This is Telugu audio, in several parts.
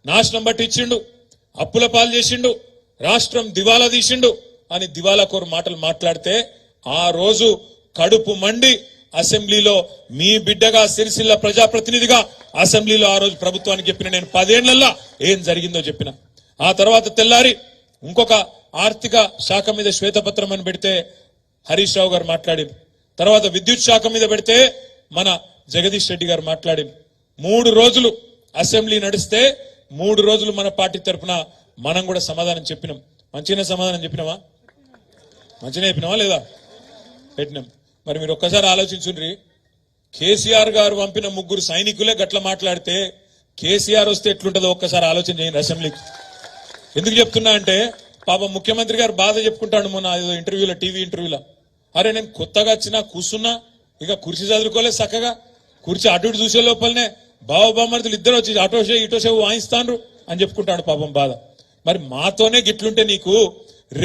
నాశనం పట్టించిండు, అప్పుల పాలు చేసిండు, రాష్ట్రం దివాలా తీసిండు అని దివాలా కోరు మాటలు మాట్లాడితే ఆ రోజు కడుపు మండి అసెంబ్లీలో మీ బిడ్డగా సిరిసిల్ల ప్రజాప్రతినిధిగా అసెంబ్లీలో ఆ రోజు ప్రభుత్వానికి చెప్పిన నేను 10 ఏళ్లలో ఏం జరిగిందో చెప్పిన. ఆ తర్వాత తెల్లారి ఇంకొక ఆర్థిక శాఖ మీద శ్వేతపత్రం అని పెడితే హరీష్ రావు గారు మాట్లాడింది. తర్వాత విద్యుత్ శాఖ మీద పెడితే మన జగదీష్ రెడ్డి గారు మాట్లాడింది. 3 రోజులు అసెంబ్లీ నడిస్తే 3 రోజులు మన పార్టీ తరఫున మనం కూడా సమాధానం చెప్పినాం. మంచిగానే సమాధానం చెప్పినామా? మంచిగానే చెప్పినామా లేదా? పెట్టినాం. మరి మీరు ఒక్కసారి ఆలోచించుండ్రి, కేసీఆర్ గారు పంపిన 3 సైనికులే గట్ల మాట్లాడితే కేసీఆర్ వస్తే ఎట్లుంటుందో ఒక్కసారి ఆలోచన చేయండి అసెంబ్లీకి. ఎందుకు చెప్తున్నా అంటే పాపం ముఖ్యమంత్రి గారు బాధ చెప్పుకుంటాడు మొన్న ఇంటర్వ్యూలో, టీవీ ఇంటర్వ్యూలో. అరే నేను కొత్తగా వచ్చినా కూర్చున్నా, ఇక కుర్చీ చదువుకోలేదు చక్కగా, కుర్చీ అటు ఇటు చూసే లోపలనే బావబామర్దులు ఇద్దరు వచ్చి అటోషే ఇటోషే వాయిస్తాండ్రు అని చెప్పుకుంటాడు పాపం బాధ. మరి మాతోనే గిట్లుంటే నీకు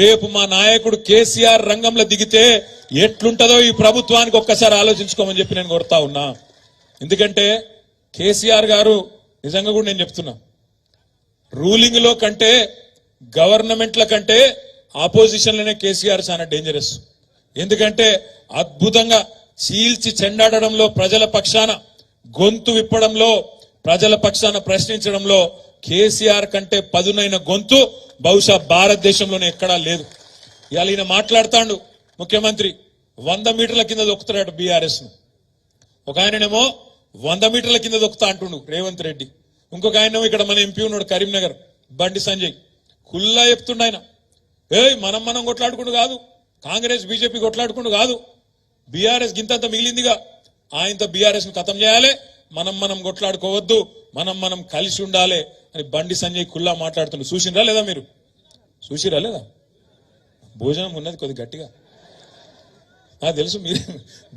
రేపు మా నాయకుడు కేసీఆర్ రంగంలో దిగితే ఎట్లుంటదో ఈ ప్రభుత్వానికి ఒక్కసారి ఆలోచించుకోమని చెప్పి నేను కోరుతా ఉన్నా. ఎందుకంటే కేసీఆర్ గారు నిజంగా కూడా నేను చెప్తున్నా, రూలింగ్ లో కంటే గవర్నమెంట్ల కంటే ఆపోజిషన్లోనే కేసీఆర్ చాలా డేంజరస్. ఎందుకంటే అద్భుతంగా చీల్చి చెండాడడంలో, ప్రజల పక్షాన గొంతు విప్పడంలో, ప్రజల పక్షాన ప్రశ్నించడంలో కేసీఆర్ కంటే పదునైన గొంతు బహుశా భారతదేశంలోనే ఎక్కడా లేదు. ఇవాళ ఈయన మాట్లాడుతాడు ముఖ్యమంత్రి 100 మీటర్ల కింద దొక్కుతాడు బీఆర్ఎస్ ను. ఒక ఆయననేమో 100 మీటర్ల కింద దొక్కుతా అంటుండు రేవంత్ రెడ్డి. ఇంకొక ఆయనేమో ఇక్కడ మన ఎంపీ ఉన్నాడు కరీంనగర్ బండి సంజయ్, కుల్లా చెప్తుండ ఆయన, మనం కొట్లాడుకుంటూ కాదు, కాంగ్రెస్ బీజేపీ కొట్లాడుకుంటూ కాదు, బీఆర్ఎస్ గింతంత మిగిలిందిగా, ఆయనతో బీఆర్ఎస్ ను ఖతం చేయాలి, మనం కొట్లాడుకోవద్దు, మనం కలిసి ఉండాలి అని బండి సంజయ్ కుల్లా మాట్లాడుతుండ్రు. చూసిరా లేదా? మీరు చూసిరా లేదా? భోజనం ఉన్నది కొద్ది గట్టిగా నాకు తెలుసు, మీరు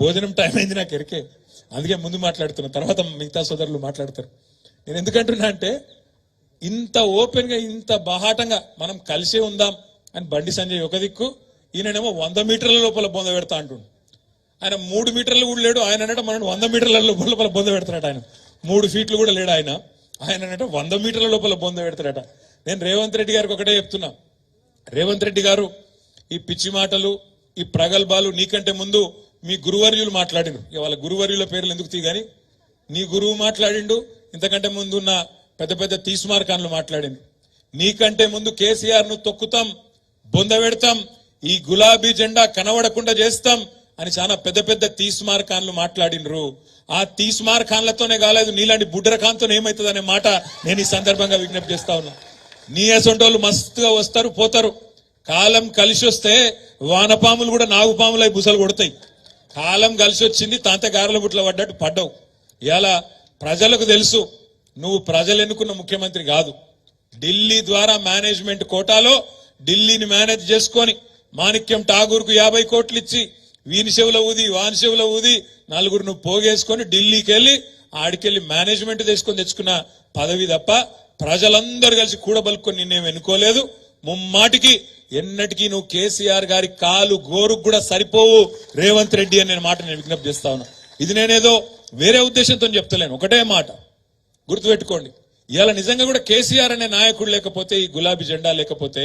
భోజనం టైం అయింది నాకు ఎరికే, అందుకే ముందు మాట్లాడుతున్నా, తర్వాత మిగతా సోదరులు మాట్లాడతారు. నేను ఎందుకంటున్నా అంటే ఇంత ఓపెన్ గా ఇంత బాహాటంగా మనం కలిసే ఉందాం అని బండి సంజయ్ ఒక దిక్కు, ఈయననేమో 100 మీటర్ల లోపల బొంద పెడతా అంటుండు. ఆయన 3 మీటర్లు కూడా లేడు, ఆయన అంటే మనం 100 మీటర్ల లోపల బొంద పెడతాడట. ఆయన 3 ఫీట్లు కూడా లేడు ఆయన అంటే 100 మీటర్ల లోపల బొంద పెడతాడట. నేను రేవంత్ రెడ్డి గారికి ఒకటే చెప్తున్నా, రేవంత్ రెడ్డి గారు ఈ పిచ్చి మాటలు, ఈ ప్రగల్భాలు నీకంటే ముందు మీ గురువర్యులు మాట్లాడిండు. వాళ్ళ గురువర్యుల పేర్లు ఎందుకు తీగాని, నీ గురువు మాట్లాడిండు, ఇంతకంటే ముందు ఉన్న పెద్ద పెద్ద తీస్మార్కాన్లు మాట్లాడిండు. నీకంటే ముందు కేసీఆర్ ను తొక్కుతాం, బొంద పెడతాం, ఈ గులాబీ జెండా కనబడకుండా చేస్తాం అని చాలా పెద్ద పెద్ద తీస్మార్కాన్లు మాట్లాడినరు. ఆ తీస్మార్కాన్లతోనే కాలేదు, నీలాంటి బుడ్డరకాంతో ఏమవుతుంది అనే మాట నేను ఈ సందర్భంగా విజ్ఞప్తి చేస్తా ఉన్నా. నీ అసొంటోళ్ళు మస్తుగా వస్తారు పోతారు, కాలం కలిసి వస్తే వానపాములు కూడా నాగుపాములై బుసలు కొడతాయి. కాలం కలిసి వచ్చింది, తాంత గారెల బుట్ల పడ్డట్టు పడ్డావు. ఇలా ప్రజలకు తెలుసు నువ్వు ప్రజలు ఎన్నుకున్న ముఖ్యమంత్రి కాదు. ఢిల్లీ ద్వారా మేనేజ్మెంట్ కోటాలో ఢిల్లీని మేనేజ్ చేసుకొని మాణిక్యం ఠాగూర్ కు 50 కోట్లు ఇచ్చి వీని చెవుల ఊది వాని చెవుల ఊది నలుగురు నువ్వు పోగేసుకొని ఢిల్లీకి వెళ్ళి ఆడికెళ్ళి మేనేజ్మెంట్ తీసుకొని తెచ్చుకున్న పదవి తప్ప ప్రజలందరూ కలిసి కూడబలుకొని నిన్నేం ఎన్నుకోలేదు. ముమ్మాటికి ఎన్నటికీ నువ్వు కేసీఆర్ గారి కాలు గోరుకు కూడా సరిపోవు రేవంత్ రెడ్డి అని నేను మాట నేను విజ్ఞప్తి చేస్తా ఉన్నా. ఇది నేనేదో వేరే ఉద్దేశంతో చెప్తలేను, ఒకటే మాట గుర్తుపెట్టుకోండి. ఇవాళ నిజంగా కూడా కేసీఆర్ అనే నాయకుడు లేకపోతే, ఈ గులాబీ జెండా లేకపోతే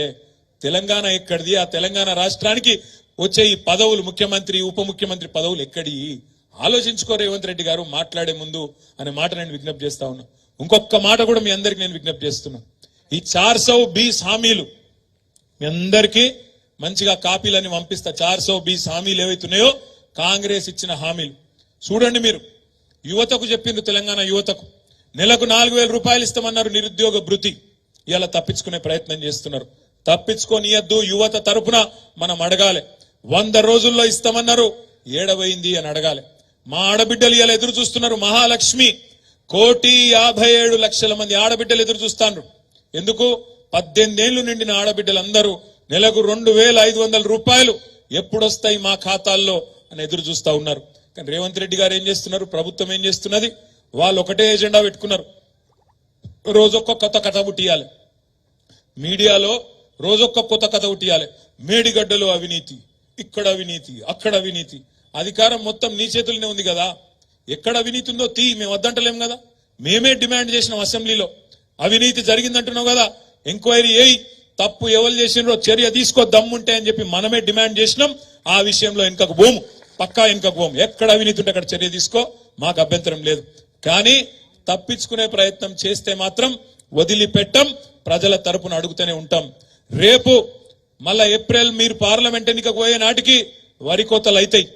తెలంగాణ ఎక్కడిది? ఆ తెలంగాణ రాష్ట్రానికి వచ్చే ఈ పదవులు, ముఖ్యమంత్రి ఉప ముఖ్యమంత్రి పదవులు ఎక్కడి? ఆలోచించుకో రేవంత్ రెడ్డి గారు మాట్లాడే ముందు అనే మాట నేను విజ్ఞప్తి చేస్తా ఉన్నా. ఇంకొక మాట కూడా మీ అందరికి నేను విజ్ఞప్తి చేస్తున్నా. ఈ 420 హామీలు మీ అందరికీ మంచిగా కాపీలని పంపిస్తా. 420 హామీలు ఏవైతున్నాయో కాంగ్రెస్ ఇచ్చిన హామీలు చూడండి. మీరు యువతకు చెప్పిండ్రు, తెలంగాణ యువతకు నెలకు 4,000 రూపాయలు ఇస్తామన్నారు నిరుద్యోగ భృతి. ఇలా తప్పించుకునే ప్రయత్నం చేస్తున్నారు. తప్పించుకోనియద్దు, యువత తరపున మనం అడగాలి. 100 రోజుల్లో ఇస్తామన్నారు, ఏడవైంది అని అడగాలి. మా ఆడబిడ్డలు ఇలా ఎదురు చూస్తున్నారు. మహాలక్ష్మి 1,57,00,000 మంది ఆడబిడ్డలు ఎదురు చూస్తాండ్రు. ఎందుకు? 18 ఏళ్లు నిండిన ఆడబిడ్డలందరూ నెలకు 2,500 రూపాయలు ఎప్పుడొస్తాయి మా ఖాతాల్లో అని ఎదురు చూస్తా ఉన్నారు. కానీ రేవంత్ రెడ్డి గారు ఏం చేస్తున్నారు, ప్రభుత్వం ఏం చేస్తున్నది, వాళ్ళు ఒకటే ఎజెండా పెట్టుకున్నారు. రోజొక్క కొత్త కథ ఉట్టియాలి, మీడియాలో రోజొక్క కొత్త కథ ఉట్టియాలి. మేడిగడ్డలో అవినీతి, ఇక్కడ అవినీతి, అక్కడ అవినీతి. అధికారం మొత్తం నీ చేతుల్లోనే ఉంది కదా, ఎక్కడ అవినీతి ఉందో తీ, మేము వద్దంటలేం కదా. మేమే డిమాండ్ చేసినాం అసెంబ్లీలో, అవినీతి జరిగిందంటున్నావు కదా, ఎంక్వైరీ చేయి, తప్పు ఎవరు చేసినో చర్య తీసుకో దమ్ముంటే అని చెప్పి మనమే డిమాండ్ చేసినాం. ఆ విషయంలో వెనుకకు పోము, పక్కా వెనుకకు పోము. ఎక్కడ అవినీతి ఉంటే అక్కడ చర్య తీసుకో, మాకు అభ్యంతరం లేదు. కానీ తప్పించుకునే ప్రయత్నం చేస్తే మాత్రం వదిలిపెట్టం, ప్రజల తరపున అడుగుతూనే ఉంటాం. రేపు మళ్ళా ఏప్రిల్ మీరు పార్లమెంట్ ఎన్నికకు పోయే నాటికి వరి కోతలు అవుతాయి,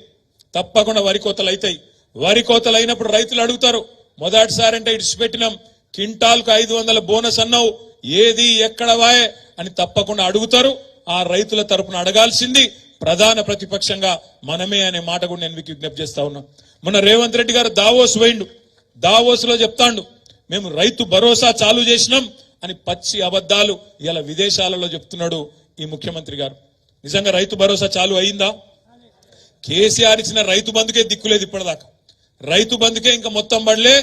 తప్పకుండా వరి కోతలు అవుతాయి. వరి కోతలు అయినప్పుడు రైతులు అడుగుతారు, మొదటిసారి అంటే ఇడిచిపెట్టినాం, క్వింటాల్కు 500 బోనస్ అన్నావు, ఏది ఎక్కడ వాయే అని తప్పకుండా అడుగుతారు. ఆ రైతుల తరపున అడగాల్సింది ప్రధాన ప్రతిపక్షంగా మనమే అనే మాట కూడా నేను మీకు విజ్ఞప్తి చేస్తా ఉన్నా. మొన్న రేవంత్ రెడ్డి గారు దావోస్ పోయిండు, దావోస్ లో చెప్తాండు మేము రైతు భరోసా చాలు చేసినాం అని పచ్చి అబద్ధాలు ఇలా విదేశాలలో చెప్తున్నాడు ఈ ముఖ్యమంత్రి గారు. నిజంగా రైతు భరోసా చాలు అయిందా? కేసీఆర్ ఇచ్చిన రైతు బంధుకే దిక్కులేదు ఇప్పటిదాకా, రైతు బంధుకే ఇంకా మొత్తం పడలే,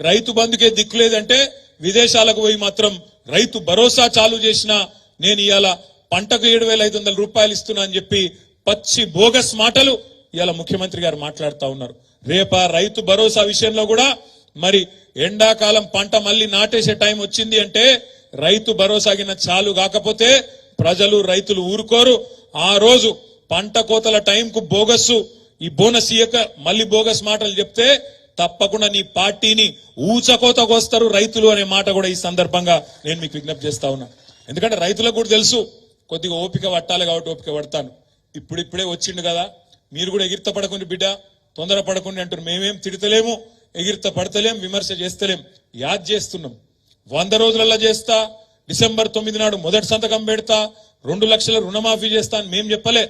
రైతు బంధుకే దిక్కులేదంటే విదేశాలకు పోయి మాత్రం రైతు భరోసా చాలు చేసిన నేను ఇవాళ పంటకు 7,500 రూపాయలు ఇస్తున్నా అని చెప్పి పచ్చి బోగస్ మాటలు ఇవాళ ముఖ్యమంత్రి గారు మాట్లాడుతూ ఉన్నారు. రేపా రైతు భరోసా విషయంలో కూడా మరి ఎండాకాలం పంట మళ్ళీ నాటేసే టైం వచ్చింది అంటే రైతు భరోసా కింద చాలు కాకపోతే ప్రజలు రైతులు ఊరుకోరు. ఆ రోజు పంట కోతల టైంకు బోగస్సు ఈ బోనస్ ఇయ్యక మళ్ళీ బోగస్ మాటలు చెప్తే తప్పకుండా నీ పార్టీని ఊచకోతకు వస్తారు రైతులు అనే మాట కూడా ఈ సందర్భంగా నేను మీకు విజ్ఞప్తి చేస్తా ఉన్నా. ఎందుకంటే రైతులకు కూడా తెలుసు కొద్దిగా ఓపిక పట్టాలి కాబట్టి ఓపిక పడతాను. ఇప్పుడిప్పుడే వచ్చిండు కదా, మీరు కూడా ఎగిరిత పడకుండా బిడ్డ, తొందర పడకుండా అంటారు. మేమేం తిడతలేము, ఎగిరిత పడతలేం, విమర్శ చేస్తలేం, యాద్ చేస్తున్నాం. 100 రోజులలో చేస్తా, డిసెంబర్ 9 నాడు మొదటి సంతకం పెడతా, 2 లక్షల రుణమాఫీ చేస్తా అని మేం చెప్పలే,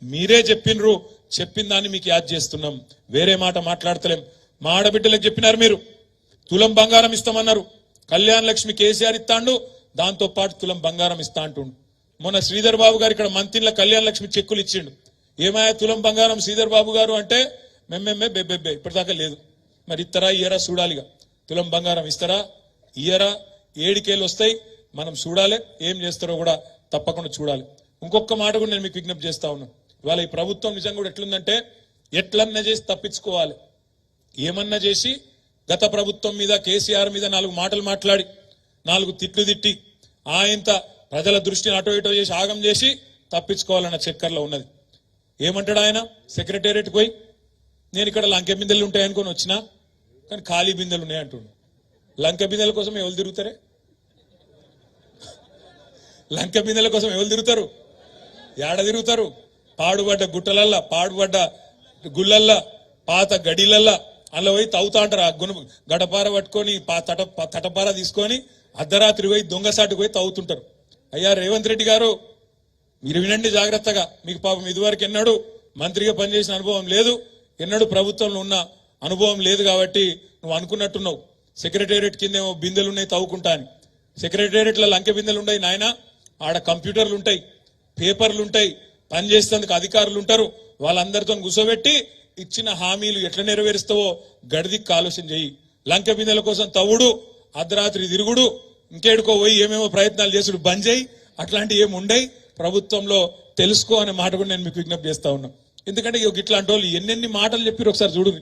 మీరే చెప్పినరు. చెప్పిన దాన్ని మీకు యాద్ చేస్తున్నాం, వేరే మాట మాట్లాడతలేం. మా ఆడబిడ్డలకు చెప్పినారు మీరు, తులం బంగారం ఇస్తామన్నారు. కళ్యాణ లక్ష్మి కేసీఆర్ ఇస్తాండు, దాంతో పాటు తులం బంగారం ఇస్తా అంటుండు. మొన్న శ్రీధర్ బాబు గారు ఇక్కడ మంత్రిలో కళ్యాణ లక్ష్మి చెక్కులు ఇచ్చిండు. ఏమాయా తులం బంగారం శ్రీధర్ బాబు గారు అంటే మెమ్మెమ్మే బెబ్బెబ్బే ఇప్పటిదాకా లేదు. మరి ఇస్తారా ఇయ్యరా చూడాలిగా. తులం బంగారం ఇస్తారా ఇయ్యరా, 7 కేలు వస్తాయి, మనం చూడాలి, ఏం చేస్తారో కూడా తప్పకుండా చూడాలి. ఇంకొక మాట కూడా నేను మీకు విజ్ఞప్తి చేస్తా ఉన్నాను. ఇవాళ ఈ ప్రభుత్వం నిజంగా కూడా ఎట్లుందంటే ఎట్లన్నా చేసి తప్పించుకోవాలి. ఏమన్నా చేసి గత ప్రభుత్వం మీద కేసీఆర్ మీద 4 మాటలు మాట్లాడి 4 తిట్లు తిట్టి ఆయంత ప్రజల దృష్టిని అటో ఇటో చేసి ఆగం చేసి తప్పించుకోవాలన్న చక్కర్లో ఉన్నది. ఏమంటాడు ఆయన సెక్రటేరియట్కి పోయి, నేను ఇక్కడ లంకె బిందెలు ఉంటాయనుకొని వచ్చినా కానీ ఖాళీ బిందెలు ఉన్నాయంటుండు. లంకె బిందెల కోసం ఎవరు తిరుగుతారే? లంకె బిందెల కోసం ఎవరు తిరుగుతారు? ఏడ తిరుగుతారు? పాడుబడ్డ గుట్టలల్లా, పాడుబడ్డ గుళ్ళల్లా, పాత గడిలల్లా అందులో పోయి తవ్వుతా అంటారు. ఆ గడపార పట్టుకొని తటపార తీసుకొని అర్ధరాత్రి పోయి దొంగసాటుకు పోయి తవ్వుతుంటారు. అయ్యా రేవంత్ రెడ్డి గారు, మీరు వినండి జాగ్రత్తగా. మీకు పాపం ఇదివరకు ఎన్నడూ మంత్రిగా పనిచేసిన అనుభవం లేదు, ఎన్నడూ ప్రభుత్వంలో ఉన్న అనుభవం లేదు కాబట్టి నువ్వు అనుకున్నట్టున్నావు సెక్రటేరియట్ కిందేమో బిందెలు ఉన్నాయి తవ్వుకుంటా అని. సెక్రటేరియట్లో లంకె బిందెలు ఉంటాయి నాయన, ఆడ కంప్యూటర్లు ఉంటాయి, పేపర్లు ఉంటాయి, పనిచేసేందుకు అధికారులు ఉంటారు. వాళ్ళందరితో కూర్చోబెట్టి ఇచ్చిన హామీలు ఎట్లా నెరవేరుస్తావో గడిదికి ఆలోచన చెయ్యి. లంకె బిందెల కోసం తవ్వుడు, అర్ధరాత్రి తిరుగుడు, ఇంకేడుకో పోయి ఏమేమో ప్రయత్నాలు చేసుడు బంద్ చేయి. అట్లాంటివి ఏమి ఉండయి ప్రభుత్వంలో, తెలుసుకో అనే మాట కూడా నేను మీకు విజ్ఞప్తి చేస్తా ఉన్నా. ఎందుకంటే ఇట్లాంటి వాళ్ళు ఎన్నెన్ని మాటలు చెప్పారు ఒకసారి చూడు.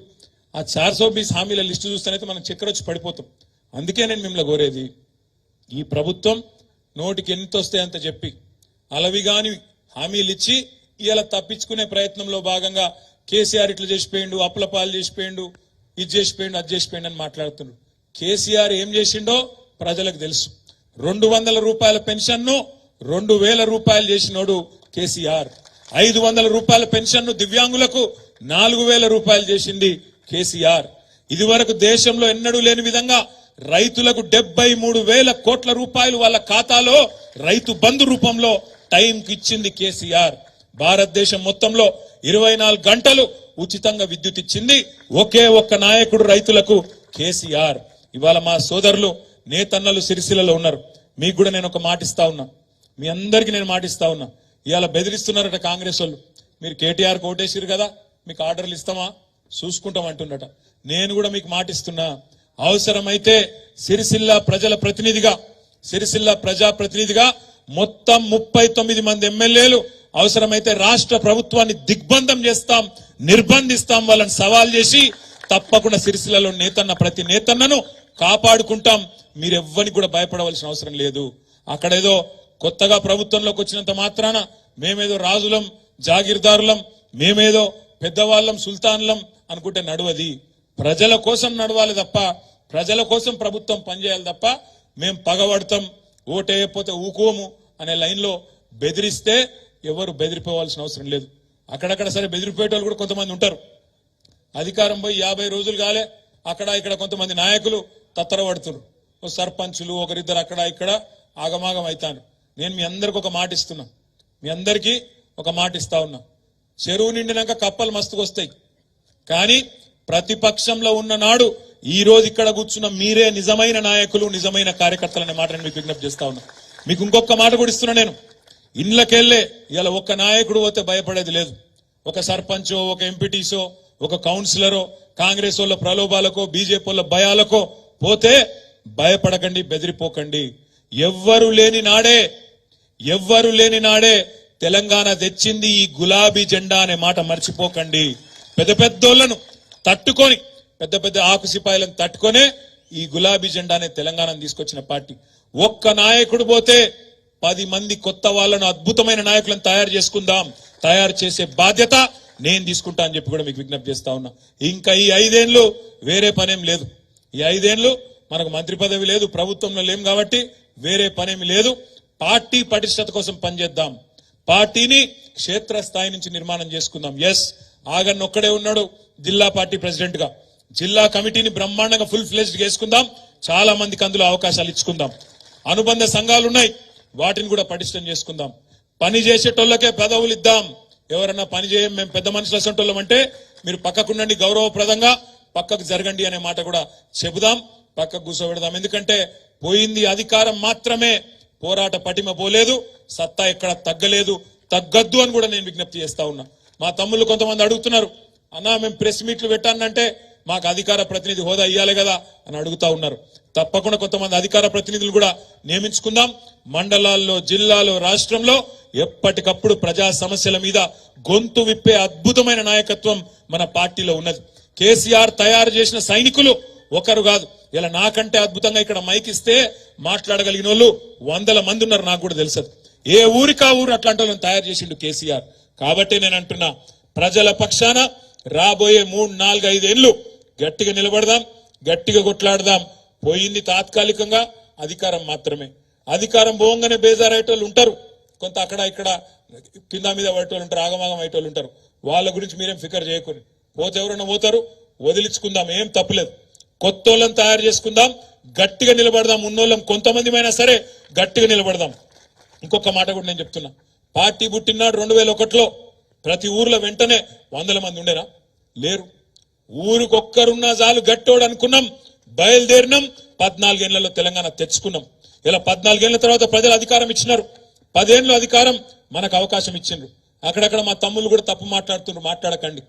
ఆ 420 హామీల లిస్టు చూస్తేనైతే మనం చక్కెర వచ్చి పడిపోతాం. అందుకే నేను మిమ్మల్ని కోరేది, ఈ ప్రభుత్వం నోటికి ఎంత వస్తే అంత చెప్పి అలవిగాని హామీలు ఇచ్చి ఇలా తప్పించుకునే ప్రయత్నంలో భాగంగా కేసీఆర్ ఇట్లా చేసిపోయిండు, అప్పుల పాలు చేసిపోయిండు, ఇది చేసిపోయిండు, అది చేసిపోయిండు అని మాట్లాడుతున్నాడు. కేసీఆర్ ఏం చేసిండో ప్రజలకు తెలుసు. 200 రూపాయల పెన్షన్ ను 2,000 రూపాయలు చేసినోడు కేసీఆర్. 500 రూపాయల పెన్షన్ ను దివ్యాంగులకు 4,000 రూపాయలు చేసింది కేసీఆర్. ఇది వరకు దేశంలో ఎన్నడూ లేని విధంగా రైతులకు 73,000 కోట్ల రూపాయలు వాళ్ళ ఖాతాలో రైతు బంధు రూపంలో టైంకి ఇచ్చింది కేసీఆర్. భారతదేశం మొత్తంలో 24 గంటలు ఉచితంగా విద్యుత్ ఇచ్చింది ఒకే ఒక్క నాయకుడు రైతులకు, కేసీఆర్. ఇవాళ మా సోదరులు నేతన్నలు సిరిసిల్లలో ఉన్నారు. మీకు కూడా నేను ఒక మాట ఇస్తా ఉన్నా, మీ అందరికీ నేను మాట ఇస్తా ఉన్నా. ఇవాళ బెదిరిస్తున్నారట కాంగ్రెస్ వాళ్ళు, మీరు కేటీఆర్ కోటేసిరు కదా మీకు ఆర్డర్లు ఇస్తామా చూసుకుంటాం అంటున్నట. నేను కూడా మీకు మాట ఇస్తున్నా, అవసరమైతే సిరిసిల్ల ప్రజల ప్రతినిధిగా, సిరిసిల్ల ప్రజా ప్రతినిధిగా మొత్తం 39 మంది ఎమ్మెల్యేలు అవసరమైతే రాష్ట్ర ప్రభుత్వాన్ని దిగ్బంధం చేస్తాం, నిర్బంధిస్తాం, వాళ్ళని సవాల్ చేసి తప్పకుండా సిరిసిల్లలో ప్రతి నేతన్నను కాపాడుకుంటాం. మీరెవ్వరికి కూడా భయపడవలసిన అవసరం లేదు. అక్కడేదో కొత్తగా ప్రభుత్వంలోకి వచ్చినంత మాత్రాన మేమేదో రాజులం, జాగీర్దారులం, మేమేదో పెద్దవాళ్ళం, సుల్తాన్లం అనుకుంటే నడవది. ప్రజల కోసం నడవాలి తప్ప, ప్రజల కోసం ప్రభుత్వం పనిచేయాలి తప్ప మేం పగబడతాం, ఓటేయకపోతే ఊకోము అనే లైన్లో బెదిరిస్తే ఎవరు బెదిరిపోవాల్సిన అవసరం లేదు. అక్కడక్కడ సరే బెదిరిపోయేటోళ్ళు కూడా కొంతమంది ఉంటారు. అధికారం పోయి 50 రోజులు కాలే, అక్కడ ఇక్కడ కొంతమంది నాయకులు తత్తరపడుతున్నారు. ఓ సర్పంచులు ఒకరిద్దరు అక్కడ ఇక్కడ ఆగమాగం అవుతాను. నేను మీ అందరికి ఒక మాట ఇస్తున్నా, మీ అందరికీ ఒక మాట ఇస్తా ఉన్నా. చెరువు నిండినాక కప్పలు మస్తుకు వస్తాయి, కానీ ప్రతిపక్షంలో ఉన్న నాడు ఈ రోజు ఇక్కడ కూర్చున్న మీరే నిజమైన నాయకులు, నిజమైన కార్యకర్తలు అనే మాట మీకు విజ్ఞప్తి చేస్తా ఉన్నా. మీకు ఇంకొక మాట కూడా ఇస్తున్నా. నేను ఇండ్లకెళ్లే ఇలా ఒక్క నాయకుడు పోతే భయపడేది లేదు. ఒక సర్పంచో, ఒక ఎంపీటీసో, ఒక కౌన్సిలరో, కాంగ్రెస్ వాళ్ళ ప్రలోభాలకో, బీజేపీ వాళ్ళ భయాలకో పోతే భయపడకండి, బెదిరిపోకండి. ఎవ్వరు లేని నాడే తెలంగాణ తెచ్చింది ఈ గులాబీ జెండా అనే మాట మర్చిపోకండి. పెద్ద పెద్దోళ్లను తట్టుకొని, పెద్ద పెద్ద ఆకు సిపాయిలను తట్టుకొనే ఈ గులాబీ జెండానే తెలంగాణను తీసుకొచ్చిన పార్టీ. ఒక్క నాయకుడు పోతే 10 మంది కొత్త వాళ్ళను, అద్భుతమైన నాయకులను తయారు చేసుకుందాం. తయారు చేసే బాధ్యత నేను తీసుకుంటా అని చెప్పి కూడా మీకు విజ్ఞప్తి చేస్తా ఉన్నా. ఇంకా ఈ 5 ఏళ్లు వేరే పనేం లేదు. ఈ 5 ఏళ్లు మనకు మంత్రి పదవి లేదు, ప్రభుత్వంలో లేం కాబట్టి వేరే పనేమి లేదు. పార్టీ పటిష్టత కోసం పనిచేద్దాం. పార్టీని క్షేత్రస్థాయి నుంచి నిర్మాణం చేసుకుందాం. ఎస్, ఆగన్ ఒక్కడే ఉన్నాడు జిల్లా పార్టీ ప్రెసిడెంట్ గా. జిల్లా కమిటీని బ్రహ్మాండంగా ఫుల్ ఫ్లెజ్డ్ చేసుకుందాం. చాలా మందికి అందులో అవకాశాలు ఇచ్చుకుందాం. అనుబంధ సంఘాలు ఉన్నాయి, వాటిని కూడా పటిష్టం చేసుకుందాం. పని చేసేటోళ్ళకే పదవులు ఇద్దాం. ఎవరన్నా పని చేయం, మేము పెద్ద మనుషులు అసంటోళ్ళం అంటే మీరు పక్కకుండండి, గౌరవప్రదంగా పక్కకు జరగండి అనే మాట కూడా చెబుదాం. పక్కకు కూర్చోబెడదాం. ఎందుకంటే పోయింది అధికారం మాత్రమే, పోరాట పటిమ పోలేదు, సత్తా ఎక్కడ తగ్గలేదు, తగ్గద్దు అని కూడా నేను విజ్ఞప్తి చేస్తా ఉన్నా. మా తమ్ముళ్ళు కొంతమంది అడుగుతున్నారు, అన్నా మేము ప్రెస్ మీట్లు పెట్టానంటే మాకు అధికార ప్రతినిధి హోదా ఇవ్వాలి కదా అని అడుగుతా ఉన్నారు. తప్పకుండా కొంతమంది అధికార ప్రతినిధులు కూడా నియమించుకుందాం. మండలాల్లో, జిల్లాలో, రాష్ట్రంలో ఎప్పటికప్పుడు ప్రజా సమస్యల మీద గొంతు విప్పే అద్భుతమైన నాయకత్వం మన పార్టీలో ఉన్నది. కేసీఆర్ తయారు చేసిన సైనికులు ఒకరు కాదు. ఇలా నాకంటే అద్భుతంగా ఇక్కడ మైక్ ఇస్తే మాట్లాడగలిగిన వాళ్ళు 100 మంది ఉన్నారు. నాకు కూడా తెలుసు. ఏ ఊరికా ఊరు అట్లాంటి వాళ్ళని తయారు చేసిండు కేసీఆర్. కాబట్టి నేను అంటున్నా, ప్రజల పక్షాన రాబోయే 3, 4, 5 ఏళ్లు గట్టిగా నిలబడదాం, గట్టిగా కొట్లాడదాం. పోయింది తాత్కాలికంగా అధికారం మాత్రమే. అధికారం పోగానే బేజారయ్యేటోళ్ళు ఉంటారు, కొంత అక్కడ ఇక్కడ కింద మీద పడేటోళ్ళు ఉంటారు, ఆగమాగం అయ్యేటోళ్ళు ఉంటారు. వాళ్ళ గురించి మీరేం ఫికర్ చేయకూడదు. పోతే ఎవరైనా పోతారు, వదిలించుకుందాం, ఏం తప్పులేదు. కొత్తోళ్ళని తయారు చేసుకుందాం, గట్టిగా నిలబడదాం. ఉన్నోళ్ళం కొంతమందిమైనా సరే గట్టిగా నిలబడదాం. ఇంకొక మాట కూడా నేను చెప్తున్నా, పార్టీ పుట్టినాడు 2001లో ప్రతి ఊర్లో వెంటనే 100 మంది ఉండేనా? లేరు. ఊరికొక్కరున్నా చాలు గట్టోడు అనుకున్నాం, బయలుదేరినాం. 14 ఏళ్లలో తెలంగాణ తెచ్చుకున్నాం. ఇలా 14 ఏళ్ల తర్వాత ప్రజలు అధికారం ఇచ్చినారు. 10 ఏళ్ళు అధికారం మనకు అవకాశం ఇచ్చిండ్రు. అక్కడక్కడ మా తమ్ముళ్ళు కూడా తప్పు మాట్లాడుతున్నారు. మాట్లాడకండి,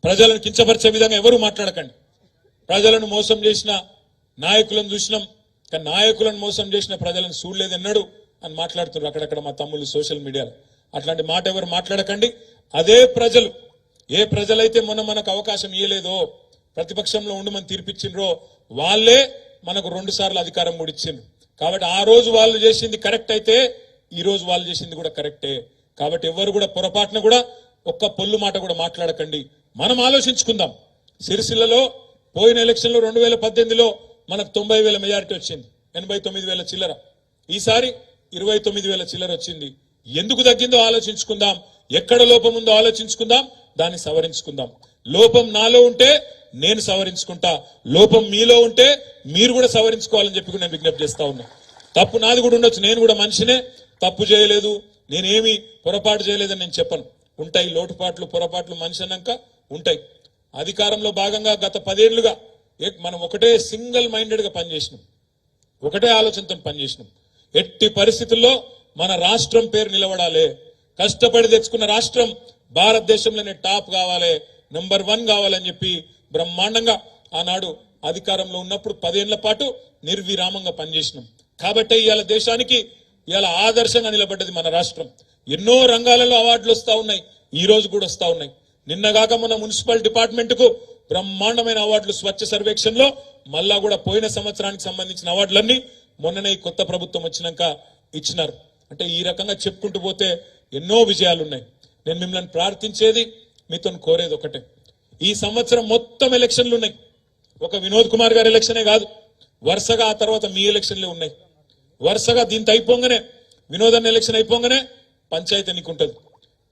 ప్రజలను కించపరిచే విధంగా ఎవరు మాట్లాడకండి. ప్రజలను మోసం చేసిన నాయకులను చూసినాం, కానీ నాయకులను మోసం చేసిన ప్రజలను చూడలేదన్నాడు అని మాట్లాడుతున్నారు అక్కడక్కడ మా తమ్ముళ్ళు సోషల్ మీడియాలో. అట్లాంటి మాట ఎవరు మాట్లాడకండి. అదే ప్రజలు, ఏ ప్రజలైతే మనకు అవకాశం ఇవ్వలేదో, ప్రతిపక్షంలో ఉండమని తీర్పిచ్చిండ్రో, వాళ్ళే మనకు 2 సార్లు అధికారం కూడా ఇచ్చిండ్రు. కాబట్టి ఆ రోజు వాళ్ళు చేసింది కరెక్ట్ అయితే ఈ రోజు వాళ్ళు చేసింది కూడా కరెక్టే. కాబట్టి ఎవరు కూడా పొరపాటున కూడా ఒక్క పొల్లు మాట కూడా మాట్లాడకండి. మనం ఆలోచించుకుందాం. సిరిసిల్లలో పోయిన ఎలక్షన్లో 2018లో మనకు 90,000 మెజారిటీ వచ్చింది, 89,000 చిల్లర. ఈసారి 29,000 చిల్లర వచ్చింది. ఎందుకు తగ్గిందో ఆలోచించుకుందాం. ఎక్కడ లోపం ఉందో ఆలోచించుకుందాం, దాన్ని సవరించుకుందాం. లోపం నాలో ఉంటే నేను సవరించుకుంటా, లోపం మీలో ఉంటే మీరు కూడా సవరించుకోవాలని చెప్పి నేను విజ్ఞప్తి చేస్తా ఉన్నా. తప్పు నాది కూడా ఉండొచ్చు, నేను కూడా మనిషినే, తప్పు చేయలేదు, నేనేమి పొరపాటు చేయలేదని నేను చెప్పను. ఉంటాయి లోటుపాట్లు, పొరపాట్లు, మనిషి అన్నాక ఉంటాయి. అధికారంలో భాగంగా గత 10 ఏళ్లుగా మనం ఒకటే సింగిల్ మైండెడ్ గా పనిచేసినాం, ఒకటే ఆలోచనతో పనిచేసినాం. ఎట్టి పరిస్థితుల్లో మన రాష్ట్రం పేరు నిలబడాలి. కష్టపడి తెచ్చుకున్న రాష్ట్రం భారతదేశంలోనే టాప్ కావాలి, నంబర్ 1 కావాలని చెప్పి బ్రహ్మాండంగా ఆనాడు అధికారంలో ఉన్నప్పుడు 10 ఏళ్ల పాటు నిర్విరామంగా పనిచేసినాం. కాబట్టి ఇవాళ దేశానికి ఇవాళ ఆదర్శంగా నిలబడ్డది మన రాష్ట్రం. ఎన్నో రంగాలలో అవార్డులు వస్తా ఉన్నాయి, ఈ రోజు కూడా వస్తా ఉన్నాయి. నిన్నగాక మన మున్సిపల్ డిపార్ట్మెంట్ కు బ్రహ్మాండమైన అవార్డులు స్వచ్ఛ సర్వేక్షణలో మళ్ళా కూడా పోయిన సంవత్సరానికి సంబంధించిన అవార్డులన్నీ మొన్ననే ఈ కొత్త ప్రభుత్వం వచ్చినాక ఇచ్చినారు. అంటే ఈ రకంగా చెప్పుకుంటూ పోతే ఎన్నో విజయాలు ఉన్నాయి. నేను మిమ్మల్ని ప్రార్థించేది, మీతో కోరేది ఒకటే, ఈ సంవత్సరం మొత్తం ఎలక్షన్లు ఉన్నాయి. ఒక వినోద్ కుమార్ గారి ఎలక్షనే కాదు, వరుసగా ఆ తర్వాత మీ ఎలక్షన్లే ఉన్నాయి. వరుసగా దీంతో అయిపోగానే వినోదన్న ఎలక్షన్ అయిపోగానే పంచాయతీ ఎన్నిక ఉంటుంది,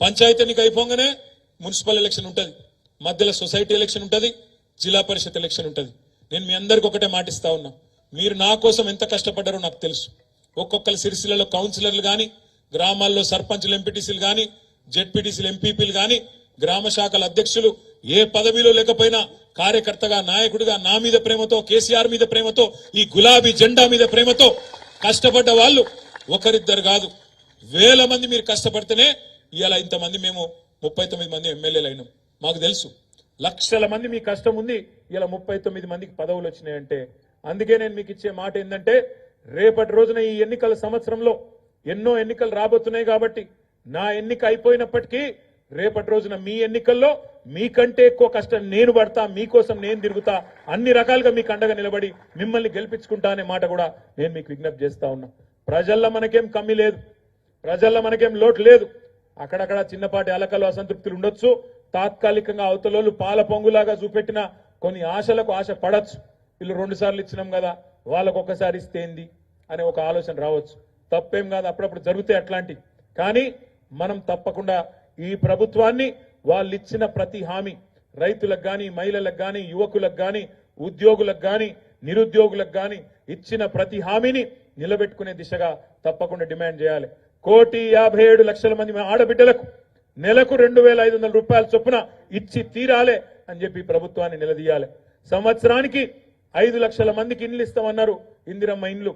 పంచాయతీ ఎన్నిక అయిపోగానే మున్సిపల్ ఎలక్షన్ ఉంటుంది, మధ్యలో సొసైటీ ఎలక్షన్ ఉంటుంది, జిల్లా పరిషత్ ఎలక్షన్ ఉంటుంది. నేను మీ అందరికి ఒకటే మాటిస్తా ఉన్నా, మీరు నా కోసం ఎంత కష్టపడ్డారో నాకు తెలుసు. ఒక్కొక్కరు సిరిసిల్లలో కౌన్సిలర్లు కానీ, గ్రామాల్లో సర్పంచులు ఎంపీటీసీలు కానీ, జెడ్పీటీసీలు ఎంపీపీలు కానీ, గ్రామ శాఖల అధ్యక్షులు ఏ పదవిలో లేకపోయినా కార్యకర్తగా నాయకుడిగా నా మీద ప్రేమతో, కేసీఆర్ మీద ప్రేమతో, ఈ గులాబీ జెండా మీద ప్రేమతో కష్టపడ్డ వాళ్ళు ఒకరిద్దరు కాదు, వేల మంది మీరు కష్టపడితేనే ఇలా ఇంతమంది మేము 39 మంది ఎమ్మెల్యేలు అయినాం. మాకు తెలుసు లక్షల మంది మీ కష్టం ఉంది, ఇలా 39 మందికి పదవులు వచ్చినాయంటే. అందుకే నేను మీకు ఇచ్చే మాట ఏంటంటే, రేపటి రోజున ఈ ఎన్నికల సంవత్సరంలో ఎన్నో ఎన్నికలు రాబోతున్నాయి కాబట్టి, నా ఎన్నిక అయిపోయినప్పటికీ రేపటి రోజున మీ ఎన్నికల్లో మీకంటే ఎక్కువ కష్టం నేను పడతా, మీకోసం నేను తిరుగుతా, అన్ని రకాలుగా మీకు అండగా నిలబడి మిమ్మల్ని గెలిపించుకుంటా అనే మాట కూడా నేను మీకు విజ్ఞప్తి చేస్తా ఉన్నా. ప్రజల్లో మనకేం కమ్మి లేదు, ప్రజల్లో మనకేం లోటు లేదు. అక్కడక్కడ చిన్నపాటి అలకలు అసంతృప్తులు ఉండొచ్చు, తాత్కాలికంగా అవతలోళ్ళు పాల పొంగులాగా చూపెట్టిన కొన్ని ఆశలకు ఆశ పడచ్చు. వీళ్ళు 2 సార్లు ఇచ్చినాం కదా, వాళ్ళకు ఒక్కసారి ఇస్తే ఏంది అనే ఒక ఆలోచన రావచ్చు. తప్పేం కాదు, అప్పుడప్పుడు జరుగుతాయి అట్లాంటి. కానీ మనం తప్పకుండా ఈ ప్రభుత్వాన్ని వాళ్ళు ఇచ్చిన ప్రతి హామీ, రైతులకు కానీ, మహిళలకు కానీ, యువకులకు కానీ, ఉద్యోగులకు కానీ, నిరుద్యోగులకు కానీ ఇచ్చిన ప్రతి హామీని నిలబెట్టుకునే దిశగా తప్పకుండా డిమాండ్ చేయాలి. 1,57,00,000 మంది ఆడబిడ్డలకు నెలకు 2,500 రూపాయల చొప్పున ఇచ్చి తీరాలే అని చెప్పి ప్రభుత్వాన్ని నిలదీయాలి. సంవత్సరానికి 5 లక్షల మందికి ఇండ్లు ఇస్తామన్నారు, ఇందిరమ్మ ఇండ్లు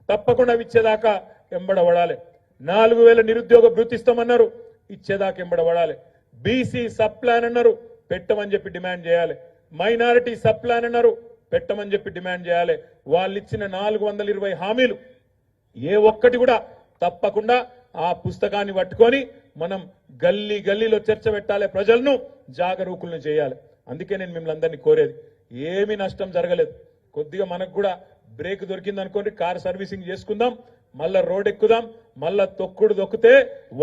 తప్పకుండా ఇచ్చేదాకా ఎంబడబడాలి. 4,000 నిరుద్యోగ భృతి ఇస్తామన్నారు, ఇచ్చేదాకా ఎంబడబడాలి. బీసీ సబ్ ప్లాన్ అన్నారు, పెట్టమని చెప్పి డిమాండ్ చేయాలి. మైనారిటీ సబ్ ప్లాన్ అన్నారు, పెట్టమని చెప్పి డిమాండ్ చేయాలి. వాళ్ళు ఇచ్చిన 420 హామీలు ఏ ఒక్కటి కూడా తప్పకుండా ఆ పుస్తకాన్ని పట్టుకొని మనం గల్లీ గల్లీలో చర్చ పెట్టాలి, ప్రజలను జాగరూకులను చేయాలి. అందుకే నేను మిమ్మల్ని అందరినీ కోరేది, ఏమీ నష్టం జరగలేదు. కొద్దిగా మనకు కూడా బ్రేక్ దొరికింది అనుకోండి, కార్ సర్వీసింగ్ చేసుకుందాం, మళ్ళా రోడ్ ఎక్కుదాం, మళ్ళా తొక్కుడు దొక్కితే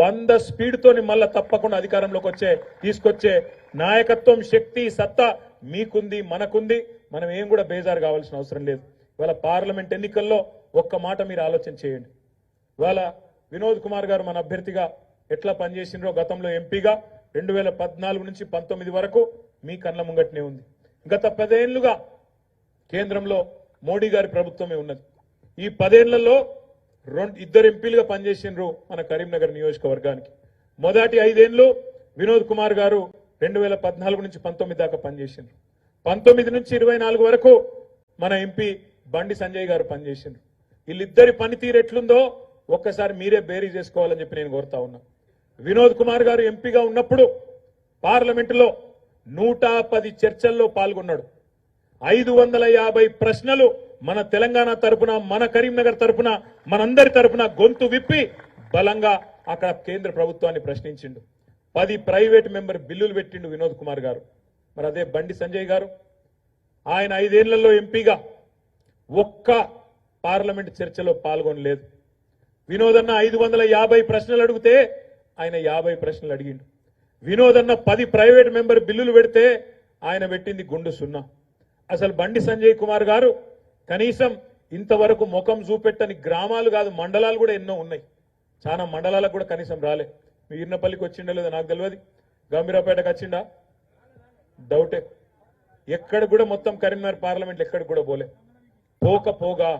100 స్పీడ్తోని మళ్ళా తప్పకుండా అధికారంలోకి తీసుకొచ్చే నాయకత్వం, శక్తి, సత్తా మీకుంది, మనకుంది. మనం ఏం కూడా బేజారు కావాల్సిన అవసరం లేదు. ఇవాళ పార్లమెంట్ ఎన్నికల్లో ఒక్క మాట మీరు ఆలోచన చేయండి. ఇవాళ వినోద్ కుమార్ గారు మన అభ్యర్థిగా ఎట్లా పనిచేసినరో, గతంలో ఎంపీగా 2014 నుంచి 19 వరకు మీ కళ్ళ ముంగట్నే ఉంది. గత 10 ఏళ్లుగా కేంద్రంలో మోడీ గారి ప్రభుత్వమే ఉన్నది. ఈ 10 ఏళ్లలో 2 ఎంపీలుగా పనిచేసినారు మన కరీంనగర్ నియోజకవర్గానికి. మొదటి 5 ఏళ్లు వినోద్ కుమార్ గారు 2014 నుంచి 19 దాకా పనిచేసినారు. 19 నుంచి 24 వరకు మన ఎంపీ బండి సంజయ్ గారు పనిచేసినారు. వీళ్ళిద్దరి పనితీరు ఎట్లుందో ఒక్కసారి మీరే బేరీ చేసుకోవాలని చెప్పి నేను కోరుతా ఉన్నా. వినోద్ కుమార్ గారు ఎంపీగా ఉన్నప్పుడు పార్లమెంటులో 110 చర్చల్లో పాల్గొన్నాడు. 550 ప్రశ్నలు మన తెలంగాణ తరపున, మన కరీంనగర్ తరపున, మనందరి తరపున గొంతు విప్పి బలంగా అక్కడ కేంద్ర ప్రభుత్వాన్ని ప్రశ్నించిండు. 10 ప్రైవేట్ మెంబర్ బిల్లులు పెట్టిండు వినోద్ కుమార్ గారు. మరి అదే బండి సంజయ్ గారు, ఆయన 5 ఏళ్లలో ఎంపీగా ఒక్క పార్లమెంట్ చర్చలో పాల్గొనలేదు. వినోదన్న 550 ప్రశ్నలు అడిగితే ఆయన 50 ప్రశ్నలు అడిగిండు. వినోదన్న 10 ప్రైవేట్ మెంబర్ బిల్లులు పెడితే ఆయన పెట్టింది గుండు 0. అసలు బండి సంజయ్ కుమార్ గారు కనీసం ఇంతవరకు ముఖం చూపెట్టని గ్రామాలు కాదు, మండలాలు కూడా ఎన్నో ఉన్నాయి. చాలా మండలాలకు కూడా కనీసం రాలే. మీ ఇర్నపల్లికి వచ్చిండో లేదో నాకు తెలియదు, గంభీరాపేటకు వచ్చిండా డౌటే. ఎక్కడ కూడా మొత్తం కరీంనగర్ పార్లమెంట్ ఎక్కడికి కూడా పోలే. పోగా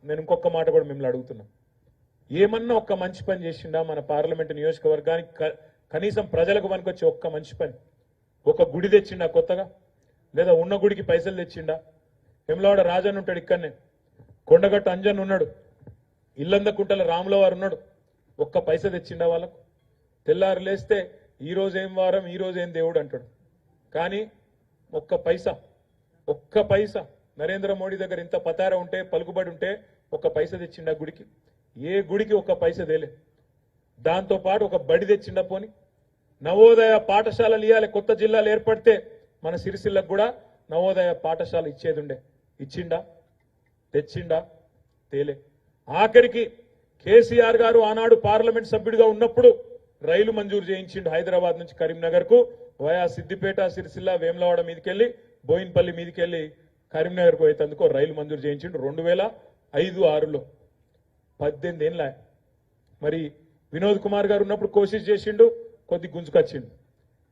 నేను ఇంకొక మాట కూడా మిమ్మల్ని అడుగుతున్నా, ఏమన్నా ఒక్క మంచి పని చేసిండా మన పార్లమెంట్ నియోజకవర్గానికి? కనీసం ప్రజలకు పనికొచ్చే ఒక్క మంచి పని, ఒక గుడి తెచ్చిండా కొత్తగా, లేదా ఉన్న గుడికి పైసలు తెచ్చిండా? వెమ్లవాడ రాజన్ ఉంటాడు, ఇక్కడనే కొండగట్టు అంజన్ ఉన్నాడు, ఇల్లందకుంటల రాముల వారు ఉన్నాడు, ఒక్క పైస తెచ్చిండా వాళ్ళకు? తెల్లారు లేస్తే ఈ రోజు ఏం వారం, ఈ రోజు ఏం దేవుడు అంటాడు. కానీ ఒక్క పైసా నరేంద్ర మోడీ దగ్గర ఇంత పతార ఉంటే, పలుకుబడి ఉంటే ఒక్క పైస తెచ్చిండా గుడికి? ఏ గుడికి ఒక్క పైస తేలే. దాంతో పాటు ఒక బడి తెచ్చిండా? పోని నవోదయ పాఠశాలలు ఇవ్వాలి, కొత్త జిల్లాలు ఏర్పడితే మన సిరిసిల్లకు కూడా నవోదయ పాఠశాల ఇచ్చేది ఉండే, ఇచ్చిండా? తెచ్చిండా? తేలే. ఆఖరికి కేసీఆర్ గారు ఆనాడు పార్లమెంట్ సభ్యుడిగా ఉన్నప్పుడు రైలు మంజూరు చేయించిండు హైదరాబాద్ నుంచి కరీంనగర్ కు వయా సిద్దిపేట, సిరిసిల్ల, వేములవాడ మీదకెళ్లి బోయిన్పల్లి మీదకెళ్లి కరీంనగర్ కు పోయేందుకు రైలు మంజూరు చేయించిండు 2005-6లో. 18 ఏళ్ళ. మరి వినోద్ కుమార్ గారు ఉన్నప్పుడు కోషిష్ చేసిండు, కొద్ది గుంజుకొచ్చిండు.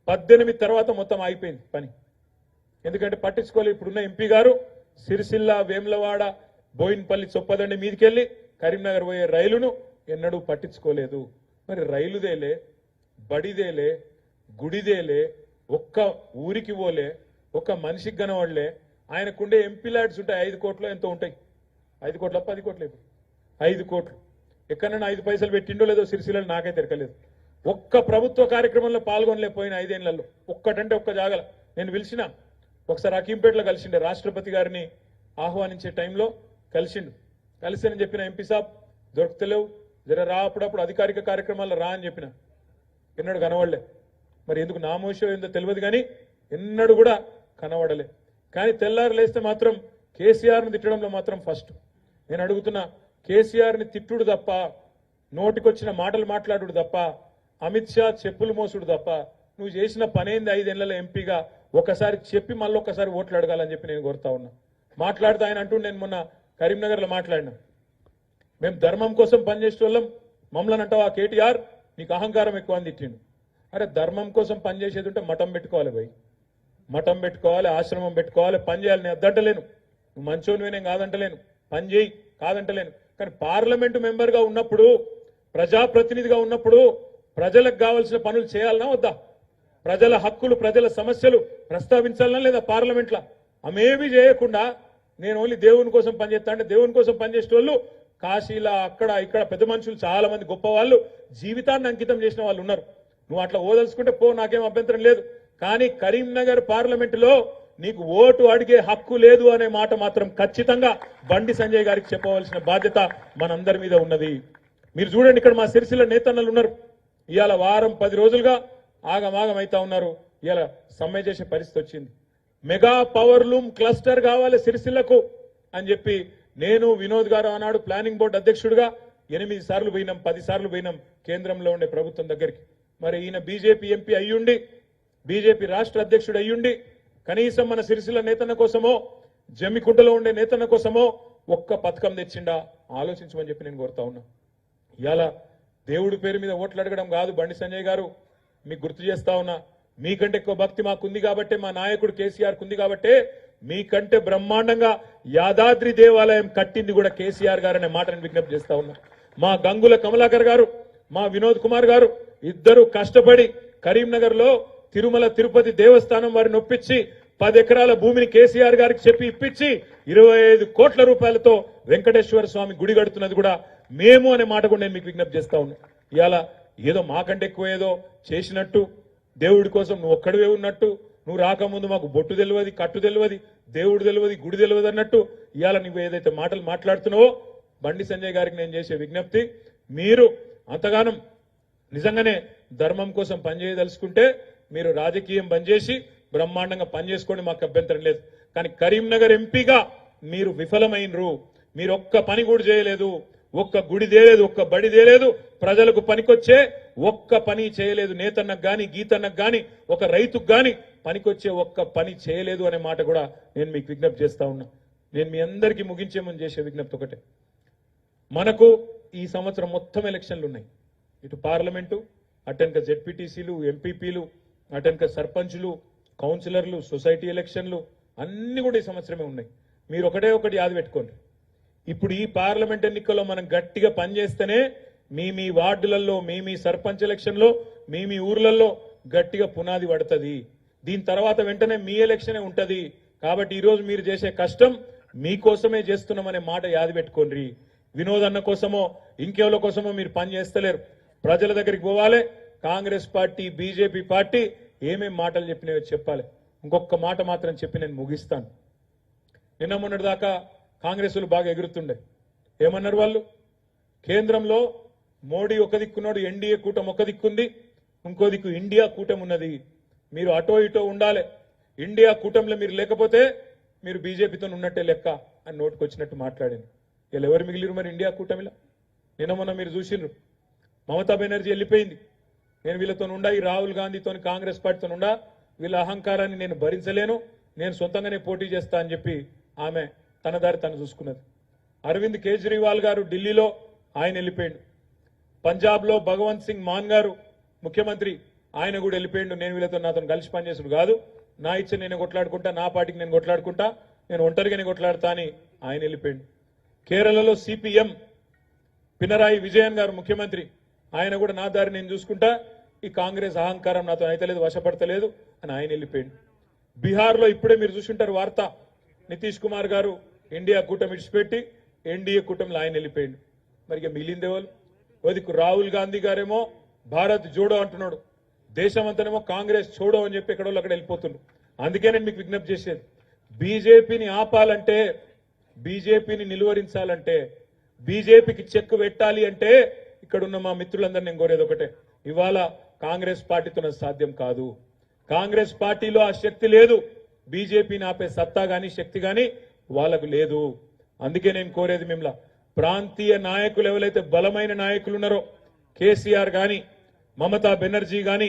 18 తర్వాత మొత్తం అయిపోయింది పని. ఎందుకంటే పట్టించుకోలేదు. ఇప్పుడున్న ఎంపీ గారు సిరిసిల్ల, వేములవాడ, బోయిన్పల్లి, చొప్పదండి మీదకెళ్లి కరీంనగర్ పోయే రైలును ఎన్నడూ పట్టించుకోలేదు. మరి రైలుదేలే, బడిదేలే, గుడిదేలే, ఒక్క ఊరికి పోలే, ఒక్క మనిషికి కనవాళ్లే. ఆయనకుండే ఎంపీ ల్యాడ్స్ ఉంటాయి 5 కోట్లు ఎంతో ఉంటాయి. 5 కోట్ల 10 కోట్లు 5 కోట్లు. ఎక్కడైనా 5 పైసలు పెట్టిండో లేదో సిరిసిల్లలో నాకైతే తెరకలేదు. ఒక్క ప్రభుత్వ కార్యక్రమంలో పాల్గొనలేకపోయిన 5 ఏళ్లలో ఒక్కటంటే ఒక్క జాగల. నేను పిలిచిన ఒకసారి అకీంపేటలో కలిసిండే, రాష్ట్రపతి గారిని ఆహ్వానించే టైంలో కలిసిండు. కలిసి చెప్పిన ఎంపీ సాబ్ దొరుకుతలేవు, జర రా, అప్పుడప్పుడు అధికారిక కార్యక్రమాల్లో రా అని చెప్పిన. ఎన్నడూ కనవడలే. మరి ఎందుకు నామోషో ఏందో తెలియదు కానీ ఎన్నడూ కూడా కనబడలే. కానీ తెల్లారు లేస్తే మాత్రం కేసీఆర్ని తిట్టడంలో మాత్రం ఫస్ట్. నేను అడుగుతున్నా, కేసీఆర్ని తిట్టుడు తప్ప, నోటికొచ్చిన మాటలు మాట్లాడుడు తప్ప, అమిత్ షా చెప్పులు మోసుడు తప్ప నువ్వు చేసిన పనేంది 5 ఏళ్లలో ఎంపీగా? ఒకసారి చెప్పి మళ్ళీ ఒక్కసారి ఓట్లు అడగాలని చెప్పి నేను కోరుతా ఉన్నా. మాట్లాడుతూ ఆయన అంటూ, నేను మొన్న కరీంనగర్లో మాట్లాడినా, మేము ధర్మం కోసం పనిచేసే వాళ్ళం, మమ్మల్ని అంటావా కేటీఆర్ నీకు అహంకారం ఎక్కువ అని తిట్టిండు. అరే ధర్మం కోసం పనిచేసేది ఉంటే మఠం పెట్టుకోవాలి భయ్, మఠం పెట్టుకోవాలి, ఆశ్రమం పెట్టుకోవాలి, పని చేయాలి. నేను అద్దంటలేను, నువ్వు మంచోనివే నేను కాదంటలేను, పని చేయి కాదంటలేను. కానీ పార్లమెంటు మెంబర్గా ఉన్నప్పుడు, ప్రజాప్రతినిధిగా ఉన్నప్పుడు ప్రజలకు కావాల్సిన పనులు చేయాలన్నా వద్దా? ప్రజల హక్కులు, ప్రజల సమస్యలు ప్రస్తావించాలన్నా లేదా పార్లమెంట్లో? అమేమీ చేయకుండా నేను ఓన్లీ దేవుని కోసం పనిచేస్తా అంటే, దేవుని కోసం పనిచేసే వాళ్ళు కాశీలా అక్కడ ఇక్కడ పెద్ద మనుషులు చాలా మంది గొప్ప వాళ్ళు జీవితాన్ని అంకితం చేసిన వాళ్ళు ఉన్నారు. నువ్వు అట్లా ఓదలుచుకుంటే పో, నాకేం అభ్యంతరం లేదు. కానీ కరీంనగర్ పార్లమెంటులో నీకు ఓటు అడిగే హక్కు లేదు అనే మాట మాత్రం ఖచ్చితంగా బండి సంజయ్ గారికి చెప్పవలసిన బాధ్యత మనందరి మీద ఉన్నది. మీరు చూడండి, ఇక్కడ మా సిరిసిల్ల నేతన్నలు ఉన్నారు. ఇవాళ వారం 10 రోజులుగా ఆగమాగం అవుతా ఉన్నారు. ఇవాళ సమ్మె చేసే పరిస్థితి వచ్చింది. మెగా పవర్ లూమ్ క్లస్టర్ కావాలి సిరిసిల్లకు అని చెప్పి నేను, వినోద్ గారు ఆనాడు ప్లానింగ్ బోర్డు అధ్యక్షుడిగా 8 సార్లు పోయినాం, 10 సార్లు పోయినాం కేంద్రంలో ఉండే ప్రభుత్వం దగ్గరికి. మరి ఈయన బీజేపీ ఎంపీ అయ్యుండి, బీజేపీ రాష్ట్ర అధ్యక్షుడు అయ్యుండి కనీసం మన సిరిసిల్ల నేతన్న కోసమో, జమ్మికుంటలో ఉండే నేతన్న కోసమో ఒక్క పథకం తెచ్చిండా ఆలోచించమని చెప్పి నేను కోరుతా ఉన్నా. ఇవాళ దేవుడి పేరు మీద ఓట్లు అడగడం కాదు బండి సంజయ్ గారు, మీకు గుర్తు చేస్తా ఉన్నా. మీకంటే ఎక్కువ భక్తి మాకుంది కాబట్టే, మా నాయకుడు కేసీఆర్ కుంది కాబట్టే మీకంటే బ్రహ్మాండంగా యాదాద్రి దేవాలయం కట్టింది కూడా కేసీఆర్ గారు అనే మాటను విజ్ఞప్తి చేస్తా ఉన్నా. మా గంగుల కమలాకర్ గారు, మా వినోద్ కుమార్ గారు ఇద్దరు కష్టపడి కరీంనగర్ లో తిరుమల తిరుపతి దేవస్థానం వారిని ఒప్పించి 10 ఎకరాల భూమిని కేసీఆర్ గారికి చెప్పి ఇప్పించి 25 కోట్ల రూపాయలతో వెంకటేశ్వర స్వామి గుడి కడుతున్నది కూడా మేము అనే మాట కూడా నేను మీకు విజ్ఞప్తి చేస్తా ఉన్నా. ఇవాళ ఏదో మాకంటే ఎక్కువ ఏదో చేసినట్టు, దేవుడి కోసం నువ్వు ఒక్కడివే ఉన్నట్టు, నువ్వు రాకముందు మాకు బొట్టు తెలియదు, కట్టు తెలియదు, దేవుడు తెలియదు, గుడి తెలియదు అన్నట్టు ఇవాళ నువ్వు ఏదైతే మాటలు మాట్లాడుతున్నావో, బండి సంజయ్ గారికి నేను చేసే విజ్ఞప్తి, మీరు అంతగానం నిజంగానే ధర్మం కోసం పనిచేయదలుచుకుంటే మీరు రాజకీయం బంద్ చేసి బ్రహ్మాండంగా పనిచేసుకోండి, మాకు అభ్యంతరం లేదు. కానీ కరీంనగర్ ఎంపీగా మీరు విఫలమైనరు. మీరు ఒక్క పని కూడా చేయలేదు, ఒక్క గుడి దేలేదు, ఒక్క బడి దేలేదు, ప్రజలకు పనికొచ్చే ఒక్క పని చేయలేదు. నేతన్నకు గాని, గీతన్నకు గాని, ఒక రైతుకు గాని పనికొచ్చే ఒక్క పని చేయలేదు అనే మాట కూడా నేను మీకు విజ్ఞప్తి చేస్తా ఉన్నా. నేను మీ అందరికీ ముగించే ముందు చేసే విజ్ఞప్తి ఒకటే, మనకు ఈ సంవత్సరం మొత్తం ఎలక్షన్లు ఉన్నాయి. ఇటు పార్లమెంటు, అటెన్క జెడ్పీటీసీలు, ఎంపీపీలు, అటెన్క సర్పంచులు, కౌన్సిలర్లు, సొసైటీ ఎలక్షన్లు అన్ని కూడా ఈ సంవత్సరమే ఉన్నాయి. మీరు ఒకటే ఒకటి యాద పెట్టుకోండి, ఇప్పుడు ఈ పార్లమెంట్ ఎన్నికల్లో మనం గట్టిగా పనిచేస్తేనే మీ వార్డులలో, మీ సర్పంచ్ ఎలక్షన్లో, మీ ఊర్లలో గట్టిగా పునాది పడుతుంది. దీని తర్వాత వెంటనే మీ ఎలక్షనే ఉంటది. కాబట్టి ఈరోజు మీరు చేసే కష్టం మీకోసమే చేస్తున్నామనే మాట యాది పెట్టుకోండి. వినోద్ అన్న కోసమో ఇంకెవరి కోసమో మీరు పని చేస్తలేరు. ప్రజల దగ్గరికి పోవాలి. కాంగ్రెస్ పార్టీ, బీజేపీ పార్టీ ఏమేం మాటలు చెప్పినాయో చెప్పాలి. ఇంకొక మాట మాత్రం చెప్పి నేను ముగిస్తాను. నిన్న మొన్నటి దాకా కాంగ్రెస్లు బాగా ఎగురుతుండే. ఏమన్నారు వాళ్ళు? కేంద్రంలో మోడీ ఒక దిక్కున్నాడు, ఎన్డీఏ కూటమి ఒక దిక్కుంది, ఇంకో దిక్కు ఇండియా కూటమి ఉన్నది. మీరు అటో ఇటో ఉండాలి. ఇండియా కూటమిలో మీరు లేకపోతే మీరు బీజేపీతో ఉన్నట్టే లెక్క అని నోటుకొచ్చినట్టు మాట్లాడింది. ఇలా ఎవరు మిగిలిరు మరి ఇండియా కూటమిలో? నిన్న మొన్న మీరు చూసిండ్రు, మమతా బెనర్జీ వెళ్ళిపోయింది. నేను వీళ్ళతో ఉండా, ఈ రాహుల్ గాంధీతో కాంగ్రెస్ పార్టీతో ఉండా, వీళ్ళ అహంకారాన్ని నేను భరించలేను, నేను సొంతంగానే పోటీ చేస్తా అని చెప్పి ఆమె తన దారి తను చూసుకున్నది. అరవింద్ కేజ్రీవాల్ గారు ఢిల్లీలో ఆయన వెళ్ళిపోయిండు. పంజాబ్లో భగవంత్ సింగ్ మాన్ గారు ముఖ్యమంత్రి, ఆయన కూడా వెళ్ళిపోయిండు. నేను వీళ్ళతో నాతో కలిసి పనిచేసుడు కాదు, నా ఇచ్చ నేను కొట్లాడుకుంటా, నా పార్టీకి నేను కొట్లాడుకుంటా, నేను ఒంటరిగానే కొట్లాడతా అని ఆయన వెళ్ళిపోయిండు. కేరళలో సిపిఎం పినరాయి విజయన్ గారు ముఖ్యమంత్రి, ఆయన కూడా నా దారి నేను చూసుకుంటా, ఈ కాంగ్రెస్ అహంకారం నాతో అయితలేదు, వశపడతలేదు అని ఆయన వెళ్ళిపోయిండు. బీహార్లో ఇప్పుడే మీరు చూసుంటారు వార్త, నితీష్ కుమార్ గారు ఇండియా కూటమి విడిచిపెట్టి ఎన్డీఏ కూటమిలో ఆయన వెళ్ళిపోయిండు. మరి ఇక మిగిలిందేవాళ్ళు? ఓదికు రాహుల్ గాంధీ గారేమో భారత్ జోడో అంటున్నాడు, దేశమంతనేమో కాంగ్రెస్ చూడో అని చెప్పి ఎక్కడో అక్కడ వెళ్ళిపోతున్నాడు. అందుకే నేను మీకు విజ్ఞప్తి చేసేది, బీజేపీని ఆపాలంటే, బీజేపీని నిలువరించాలంటే, బీజేపీకి చెక్ పెట్టాలి అంటే ఇక్కడ ఉన్న మా మిత్రులందరూ నేను కోరేది ఒకటే, ఇవాళ కాంగ్రెస్ పార్టీతో సాధ్యం కాదు. కాంగ్రెస్ పార్టీలో ఆ శక్తి లేదు, బీజేపీని ఆపే సత్తా గాని శక్తి గాని వాళ్ళకు లేదు. అందుకే నేను కోరేది మిమ్మల్ని, ప్రాంతీయ నాయకులు ఎవరైతే బలమైన నాయకులు ఉన్నారో, కేసీఆర్ గాని, మమతా బెనర్జీ గాని,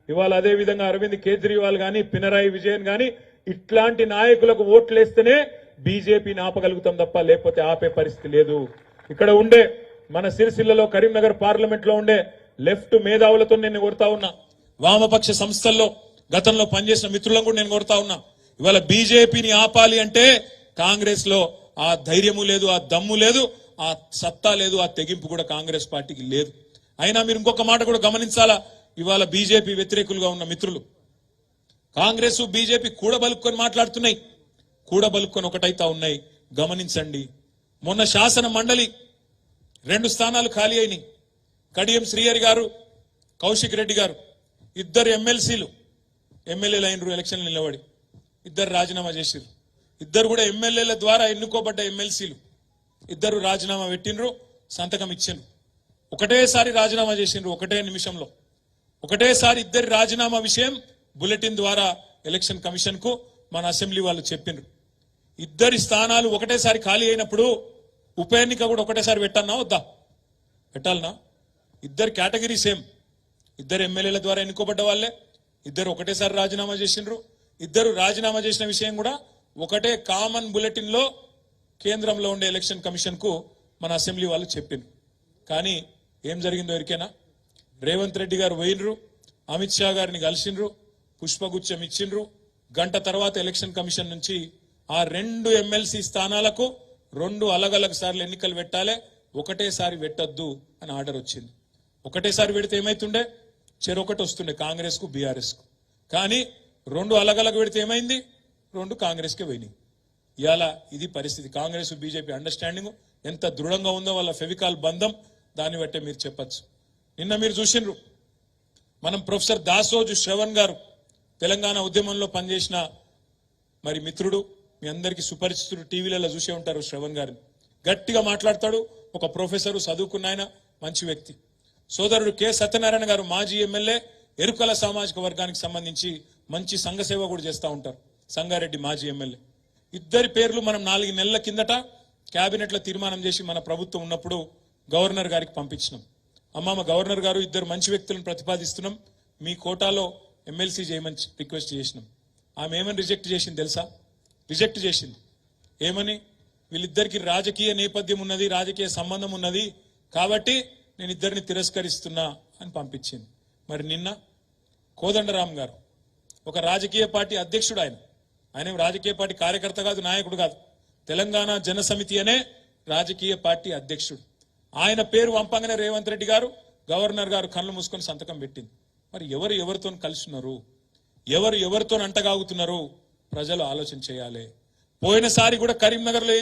ఇవాళ అదే విధంగా అరవింద్ కేజ్రీవాల్ గాని, పినరాయి విజయన్ గాని, ఇట్లాంటి నాయకులకు ఓట్లేస్తేనే బీజేపీని ఆపగలుగుతాం తప్ప లేకపోతే ఆపే పరిస్థితి లేదు. ఇక్కడ ఉండే మన సిరిసిల్లలో కరీంనగర్ పార్లమెంట్ లో ఉండే లెఫ్ట్ మేధావులతో నేను కోరుతా ఉన్నా, వామపక్ష సంస్థల్లో గతంలో పనిచేసిన మిత్రులను కూడా నేను కోరుతా ఉన్నా, ఇవాళ బీజేపీని ఆపాలి అంటే కాంగ్రెస్ లో ఆ ధైర్యము లేదు, ఆ దమ్ము లేదు, ఆ సత్తా లేదు, ఆ తెగింపు కూడా కాంగ్రెస్ పార్టీకి లేదు. అయినా మీరు ఇంకొక మాట కూడా గమనించాలా, ఇవాళ బీజేపీ వ్యతిరేకులుగా ఉన్న మిత్రులు కాంగ్రెస్ బీజేపీ కూడబలుక్కొని మాట్లాడుతున్నాయి, కూడబలుక్కొని ఒకటైతా ఉన్నాయి. గమనించండి, మొన్న శాసన మండలి 2 స్థానాలు ఖాళీ అయినాయి. కడియం శ్రీహరి గారు, కౌశిక్ రెడ్డి గారు, ఇద్దరు ఎమ్మెల్సీలు ఎమ్మెల్యేలు అయినరు, ఎలక్షన్లు నిలబడి ఇద్దరు రాజీనామా చేసిరు. ఇద్దరు కూడా ఎమ్మెల్యేల ద్వారా ఎన్నుకోబడ్డ ఎమ్మెల్సీలు, ఇద్దరు రాజీనామా పెట్టినరు, సంతకం ఇచ్చిండ్రు. ఒకటేసారి రాజీనామా చేసిండ్రు, ఒకటే నిమిషంలో. ఒకటేసారి ఇద్దరి రాజీనామా విషయం బులెటిన్ ద్వారా ఎలక్షన్ కమిషన్ కు మన అసెంబ్లీ వాళ్ళు చెప్పిండ్రు. ఇద్దరి స్థానాలు ఒకటేసారి ఖాళీ అయినప్పుడు ఉప ఎన్నిక కూడా ఒకటేసారి పెట్టన్నా వద్దా? పెట్టాలనా? ఇద్దరు కేటగిరీ సేమ్, ఇద్దరు ఎమ్మెల్యేల ద్వారా ఎన్నుకోబడ్డ వాళ్ళే, ఇద్దరు ఒకటేసారి రాజీనామా చేసిండ్రు. ఇద్దరు రాజీనామా చేసిన విషయం కూడా ఒకటే కామన్ బులెటిన్ లో కేంద్రంలో ఉండే ఎలక్షన్ కమిషన్ కు మన అసెంబ్లీ వాళ్ళు చెప్పిండ్రు. కానీ ఏం జరిగిందో ఎరికేనా? రేవంత్ రెడ్డి గారు పోయినరు, అమిత్ షా గారిని కలిసిండ్రు, పుష్పగుచ్చం ఇచ్చిండ్రు. గంట తర్వాత ఎలక్షన్ కమిషన్ నుంచి ఆ 2 ఎమ్మెల్సీ స్థానాలకు 2 అలగలగ సార్లు ఎన్నికలు పెట్టాలి, ఒకటేసారి పెట్టద్దు అని ఆర్డర్ వచ్చింది. ఒకటేసారి పెడితే ఏమైతుండే? చెరొకటి వస్తుండే కాంగ్రెస్ కు, బీఆర్ఎస్ కు. కానీ 2 అలగలగ పెడితే ఏమైంది? 2 కాంగ్రెస్ కే పోయినాయి. ఇవాళ ఇది పరిస్థితి. కాంగ్రెస్ బీజేపీ అండర్స్టాండింగ్ ఎంత దృఢంగా ఉందో, వాళ్ళ ఫెవికాల్ బంధం, దాన్ని బట్టే మీరు చెప్పచ్చు. నిన్న మీరు చూసిండ్రు, మనం ప్రొఫెసర్ దాసోజు శ్రవణ్ గారు తెలంగాణ ఉద్యమంలో పనిచేసిన మరి మిత్రుడు, మీ అందరికీ సుపరిచితుడు, టీవీలలో చూసే ఉంటారు శ్రవణ్ గారిని. గట్టిగా మాట్లాడతాడు, ఒక ప్రొఫెసరు, చదువుకున్న ఆయన, మంచి వ్యక్తి. సోదరుడు కె సత్యనారాయణ గారు మాజీ ఎమ్మెల్యే, ఎరుకల సామాజిక వర్గానికి సంబంధించి మంచి సంఘ సేవ కూడా చేస్తూ ఉంటారు, సంగారెడ్డి మాజీ ఎమ్మెల్యే. ఇద్దరి పేర్లు మనం 4 నెలల కిందట కేబినెట్ లో తీర్మానం చేసి మన ప్రభుత్వం ఉన్నప్పుడు గవర్నర్ గారికి పంపించినాం. అమ్మ గవర్నర్ గారు, ఇద్దరు మంచి వ్యక్తులను ప్రతిపాదిస్తున్నాం, మీ కోటాలో ఎమ్మెల్సీ చేయమని రిక్వెస్ట్ చేసినాం. ఆమె ఏమని రిజెక్ట్ చేసింది తెలుసా? రిజెక్ట్ చేసింది. ఏమని? వీళ్ళిద్దరికి రాజకీయ నేపథ్యం ఉన్నది, రాజకీయ సంబంధం ఉన్నది, కాబట్టి నేను ఇద్దరిని తిరస్కరిస్తున్నా అని పంపించింది. మరి నిన్న కోదండరాం గారు, ఒక రాజకీయ పార్టీ అధ్యక్షుడు, ఆయన రాజకీయ పార్టీ కార్యకర్త కాదు, నాయకుడు కాదు, తెలంగాణ జన సమితి అనే రాజకీయ పార్టీ అధ్యక్షుడు, ఆయన పేరు వంపంగానే రేవంత్ రెడ్డి గారు, గవర్నర్ గారు కళ్ళు మూసుకొని సంతకం పెట్టింది. మరి ఎవరు ఎవరితో కలుస్తున్నారు, ఎవరు ఎవరితో అంటగాగుతున్నారు, ప్రజలు ఆలోచన చేయాలి. పోయినసారి కూడా కరీంనగర్ లో ఏం